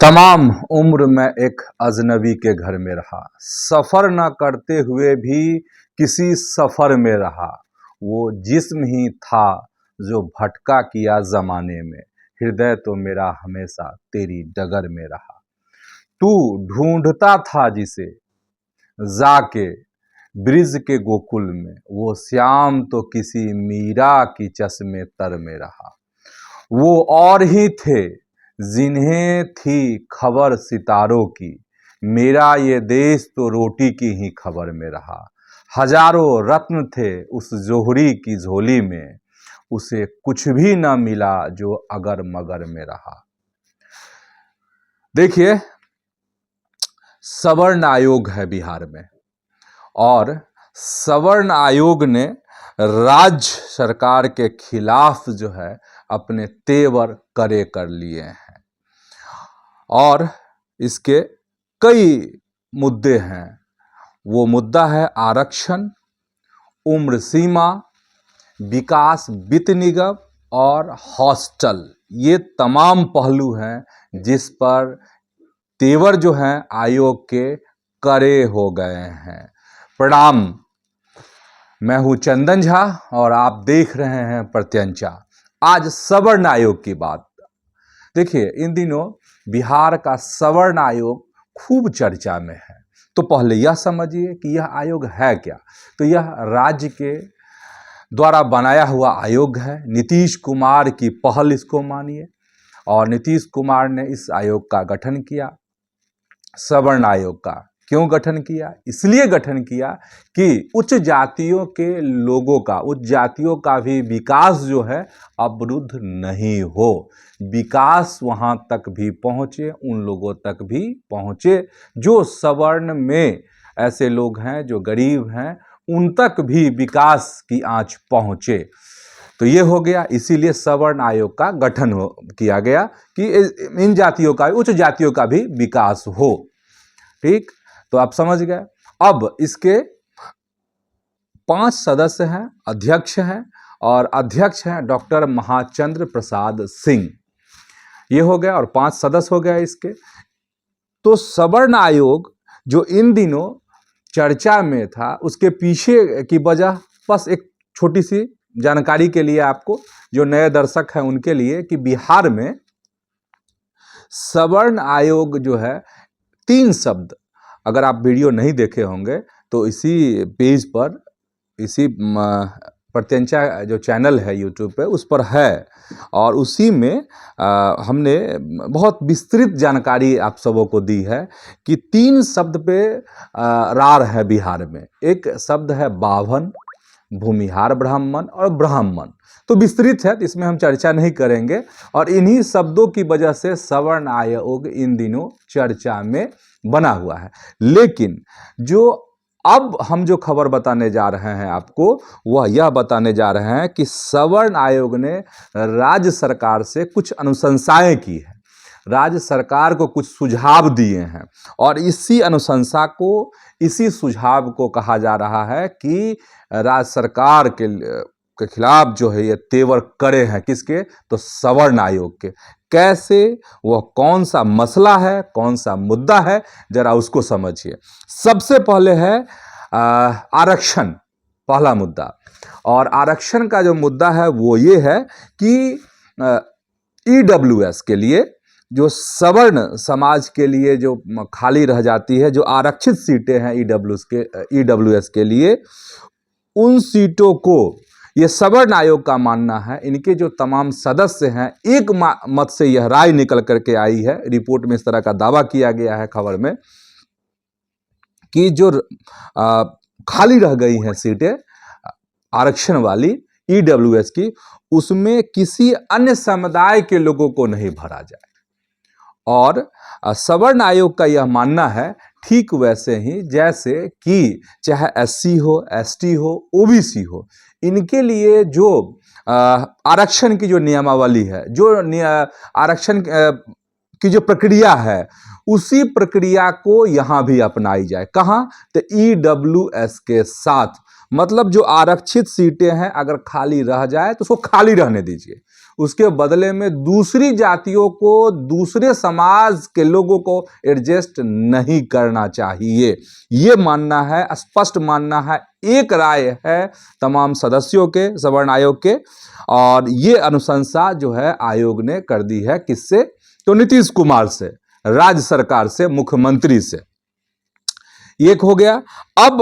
तमाम उम्र मैं एक अजनबी के घर में रहा, सफर न करते हुए भी किसी सफर में रहा। वो जिस्म ही था जो भटका किया जमाने में, हृदय तो मेरा हमेशा तेरी डगर में रहा। तू ढूंढता था जिसे जाके ब्रिज के गोकुल में, वो श्याम तो किसी मीरा की चश्मे तर में रहा। वो और ही थे जिन्हें थी खबर सितारों की, मेरा ये देश तो रोटी की ही खबर में रहा। हजारों रत्न थे उस जोहरी की झोली में, उसे कुछ भी न मिला जो अगर मगर में रहा। देखिए, सवर्ण आयोग है बिहार में और सवर्ण आयोग ने राज्य सरकार के खिलाफ जो है अपने तेवर कड़े कर लिए हैं और इसके कई मुद्दे हैं। वो मुद्दा है आरक्षण, उम्र सीमा, विकास वित्त निगम और हॉस्टल। ये तमाम पहलू हैं जिस पर तेवर जो हैं आयोग के कड़े हो गए हैं। प्रणाम, मैं हूं चंदन झा और आप देख रहे हैं प्रत्यंचा। आज सवर्ण आयोग की बात। देखिए, इन दिनों बिहार का सवर्ण आयोग खूब चर्चा में है। तो पहले यह समझिए कि यह आयोग है क्या। तो यह राज्य के द्वारा बनाया हुआ आयोग है। नीतीश कुमार की पहल इसको मानिए और नीतीश कुमार ने इस आयोग का गठन किया। सवर्ण आयोग का क्यों गठन किया? इसलिए गठन किया कि उच्च जातियों के लोगों का, उच्च जातियों का भी विकास जो है अवरुद्ध नहीं हो, विकास वहां तक भी पहुंचे, उन लोगों तक भी पहुंचे जो सवर्ण में ऐसे लोग हैं, जो गरीब हैं, उन तक भी विकास की आंच पहुंचे। तो ये हो गया, इसीलिए सवर्ण आयोग का गठन किया गया कि इन जातियों का, उच्च जातियों का भी विकास हो। ठीक, तो आप समझ गए। अब इसके 5 सदस्य हैं, अध्यक्ष हैं और अध्यक्ष हैं डॉक्टर महाचंद्र प्रसाद सिंह। ये हो गया और 5 सदस्य हो गया इसके। तो सवर्ण आयोग जो इन दिनों चर्चा में था, उसके पीछे की वजह बस एक छोटी सी जानकारी के लिए आपको, जो नए दर्शक हैं उनके लिए, कि बिहार में सवर्ण आयोग जो है 3 शब्द, अगर आप वीडियो नहीं देखे होंगे तो इसी पेज पर, इसी प्रत्यंचा जो चैनल है यूट्यूब पे, उस पर है और उसी में हमने बहुत विस्तृत जानकारी आप सबों को दी है कि 3 शब्द पे रार है बिहार में। एक शब्द है बाभन, भूमिहार ब्राह्मण और ब्राह्मण। तो विस्तृत है, इसमें हम चर्चा नहीं करेंगे और इन्हीं शब्दों की वजह से सवर्ण आयोग इन दिनों चर्चा में बना हुआ है। लेकिन जो अब हम जो खबर बताने जा रहे हैं आपको, वह यह बताने जा रहे हैं कि सवर्ण आयोग ने राज्य सरकार से कुछ अनुशंसाएं की है, राज्य सरकार को कुछ सुझाव दिए हैं और इसी अनुशंसा को, इसी सुझाव को कहा जा रहा है कि राज्य सरकार के खिलाफ जो है ये तेवर कड़े हैं। किसके? तो सवर्ण आयोग के। कैसे? वह कौन सा मसला है, कौन सा मुद्दा है, जरा उसको समझिए। सबसे पहले है आरक्षण, पहला मुद्दा। और आरक्षण का जो मुद्दा है वो ये है कि ईडब्ल्यूएस के लिए, जो सवर्ण समाज के लिए जो खाली रह जाती है, जो आरक्षित सीटें हैं ईडब्ल्यूएस के लिए, उन सीटों को ये सवर्ण आयोग का मानना है, इनके जो तमाम सदस्य हैं, एक मत से यह राय निकल करके आई है, रिपोर्ट में इस तरह का दावा किया गया है खबर में, कि जो खाली रह गई हैं सीटें आरक्षण वाली ईडब्ल्यूएस की, उसमें किसी अन्य समुदाय के लोगों को नहीं भरा जाए। और सवर्ण आयोग का यह मानना है ठीक वैसे ही जैसे कि चाहे एससी हो, एसटी हो, ओबीसी हो, इनके लिए जो आरक्षण की जो नियमावली है, जो आरक्षण की जो प्रक्रिया है, उसी प्रक्रिया को यहाँ भी अपनाई जाए। कहाँ? तो ईडब्ल्यूएस के साथ। मतलब जो आरक्षित सीटें हैं अगर खाली रह जाए तो उसको खाली रहने दीजिए, उसके बदले में दूसरी जातियों को, दूसरे समाज के लोगों को एडजस्ट नहीं करना चाहिए। ये मानना है, स्पष्ट मानना है, एक राय है तमाम सदस्यों के, सवर्ण आयोग के। और ये अनुशंसा जो है आयोग ने कर दी है, किससे? तो नीतीश कुमार से, राज्य सरकार से, मुख्यमंत्री से। एक हो गया। अब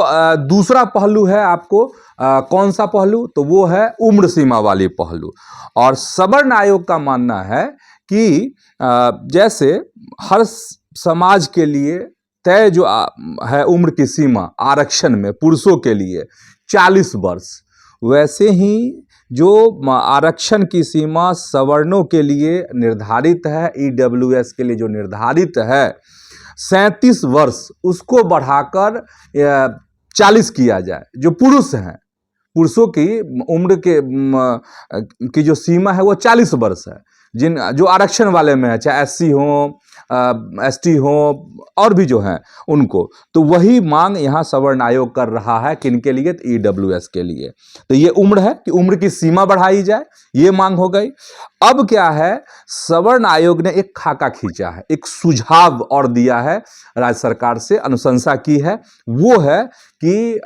दूसरा पहलू है आपको, कौन सा पहलू? तो वो है उम्र सीमा वाली पहलू। और सवर्ण आयोग का मानना है कि जैसे हर समाज के लिए तय जो है उम्र की सीमा आरक्षण में पुरुषों के लिए 40 वर्ष, वैसे ही जो आरक्षण की सीमा सवर्णों के लिए निर्धारित है, ईडब्ल्यूएस के लिए जो निर्धारित है 37 वर्ष, उसको बढ़ाकर 40 किया जाए। जो पुरुष हैं, पुरुषों की उम्र के की जो सीमा है वो 40 वर्ष है, जो आरक्षण वाले में है, चाहे एससी हो, एसटी हो, और भी जो हैं उनको। तो वही मांग यहाँ सवर्ण आयोग कर रहा है, किनके लिए? तो ईडब्ल्यूएस के लिए। तो ये उम्र है कि उम्र की सीमा बढ़ाई जाए, ये मांग हो गई। अब क्या है, सवर्ण आयोग ने एक खाका खींचा है, एक सुझाव और दिया है, राज्य सरकार से अनुशंसा की है। वो है कि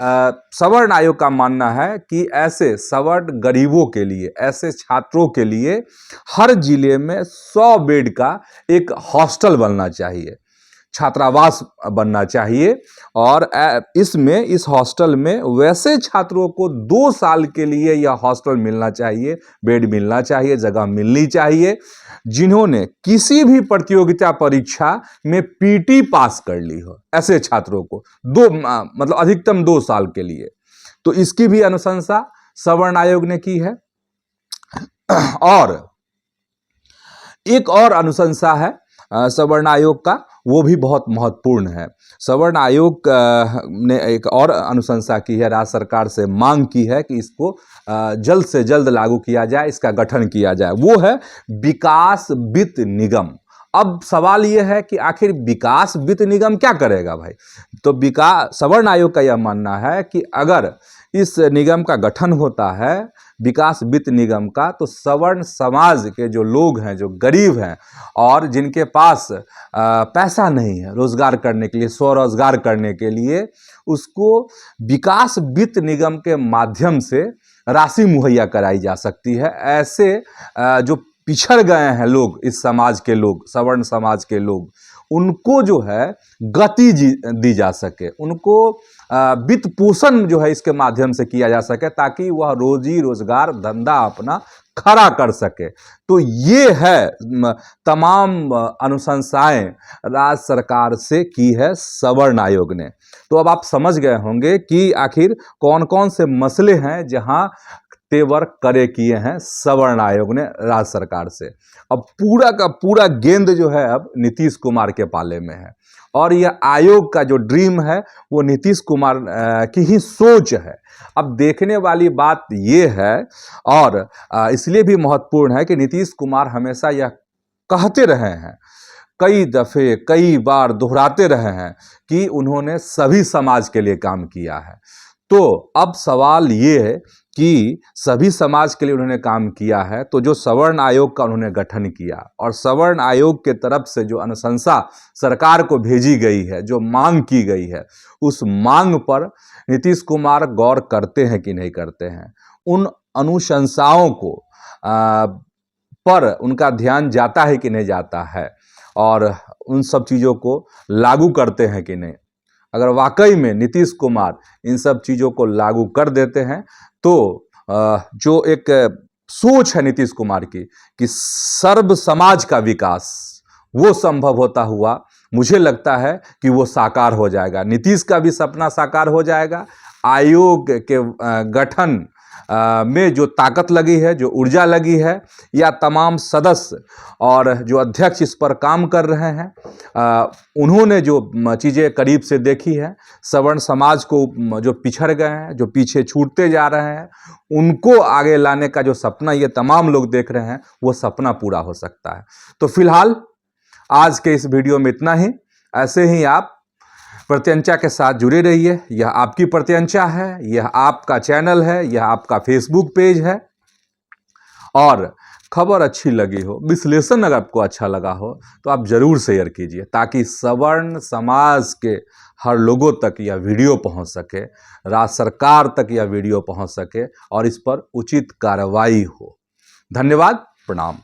सवर्ण आयोग का मानना है कि ऐसे सवर्ण गरीबों के लिए, ऐसे छात्रों के लिए हर जिले में 100 बेड का एक हॉस्टल बनना चाहिए, छात्रावास बनना चाहिए। और इस हॉस्टल में वैसे छात्रों को 2 साल के लिए यह हॉस्टल मिलना चाहिए, बेड मिलना चाहिए, जगह मिलनी चाहिए, जिन्होंने किसी भी प्रतियोगिता परीक्षा में पीटी पास कर ली हो। ऐसे छात्रों को मतलब अधिकतम 2 साल के लिए। तो इसकी भी अनुशंसा सवर्ण आयोग ने की है। और एक और अनुशंसा है सवर्ण आयोग का, वो भी बहुत महत्वपूर्ण है। सवर्ण आयोग ने एक और अनुशंसा की है, राज्य सरकार से मांग की है कि इसको जल्द से जल्द लागू किया जाए, इसका गठन किया जाए। वो है विकास वित्त निगम। अब सवाल ये है कि आखिर विकास वित्त निगम क्या करेगा भाई? तो सवर्ण आयोग का यह मानना है कि अगर इस निगम का गठन होता है, विकास वित्त निगम का, तो सवर्ण समाज के जो लोग हैं, जो गरीब हैं और जिनके पास पैसा नहीं है रोजगार करने के लिए, स्वरोजगार करने के लिए, उसको विकास वित्त निगम के माध्यम से राशि मुहैया कराई जा सकती है। ऐसे जो पिछड़ गए हैं लोग, इस समाज के लोग, सवर्ण समाज के लोग, उनको जो है गति दी जा सके, उनको वित्त पोषण जो है इसके माध्यम से किया जा सके, ताकि वह रोजी रोजगार धंधा अपना खड़ा कर सके। तो ये है तमाम अनुशंसाएं राज्य सरकार से की है सवर्ण आयोग ने। तो अब आप समझ गए होंगे कि आखिर कौन कौन से मसले हैं जहां तेवर करे किए हैं सवर्ण आयोग ने राज्य सरकार से। अब पूरा का पूरा गेंद जो है अब नीतीश कुमार के पाले में है, और यह आयोग का जो ड्रीम है वो नीतीश कुमार की ही सोच है। अब देखने वाली बात ये है, और इसलिए भी महत्वपूर्ण है कि नीतीश कुमार हमेशा यह कहते रहे हैं, कई दफे कई बार दोहराते रहे हैं कि उन्होंने सभी समाज के लिए काम किया है। तो अब सवाल ये है कि सभी समाज के लिए उन्होंने काम किया है, तो जो सवर्ण आयोग का उन्होंने गठन किया, और सवर्ण आयोग के तरफ से जो अनुशंसा सरकार को भेजी गई है, जो मांग की गई है, उस मांग पर नीतीश कुमार गौर करते हैं कि नहीं करते हैं? उन अनुशंसाओं को पर उनका ध्यान जाता है कि नहीं जाता है, और उन सब चीज़ों को लागू करते हैं कि नहीं? अगर वाकई में नीतीश कुमार इन सब चीज़ों को लागू कर देते हैं, तो जो एक सोच है नीतीश कुमार की कि सर्व समाज का विकास, वो संभव होता हुआ मुझे लगता है कि वो साकार हो जाएगा। नीतीश का भी सपना साकार हो जाएगा। आयोग के गठन में जो ताकत लगी है, जो ऊर्जा लगी है, या तमाम सदस्य और जो अध्यक्ष इस पर काम कर रहे हैं, उन्होंने जो चीज़ें करीब से देखी है, सवर्ण समाज को जो पिछड़ गए हैं, जो पीछे छूटते जा रहे हैं, उनको आगे लाने का जो सपना ये तमाम लोग देख रहे हैं, वो सपना पूरा हो सकता है। तो फिलहाल आज के इस वीडियो में इतना ही। ऐसे ही आप प्रत्यंचा के साथ जुड़े रहिए। यह आपकी प्रत्यंचा है, यह आपका चैनल है, यह आपका फेसबुक पेज है, और खबर अच्छी लगी हो, विश्लेषण अगर आपको अच्छा लगा हो तो आप ज़रूर शेयर कीजिए, ताकि सवर्ण समाज के हर लोगों तक यह वीडियो पहुंच सके, राज्य सरकार तक यह वीडियो पहुंच सके और इस पर उचित कार्रवाई हो। धन्यवाद, प्रणाम।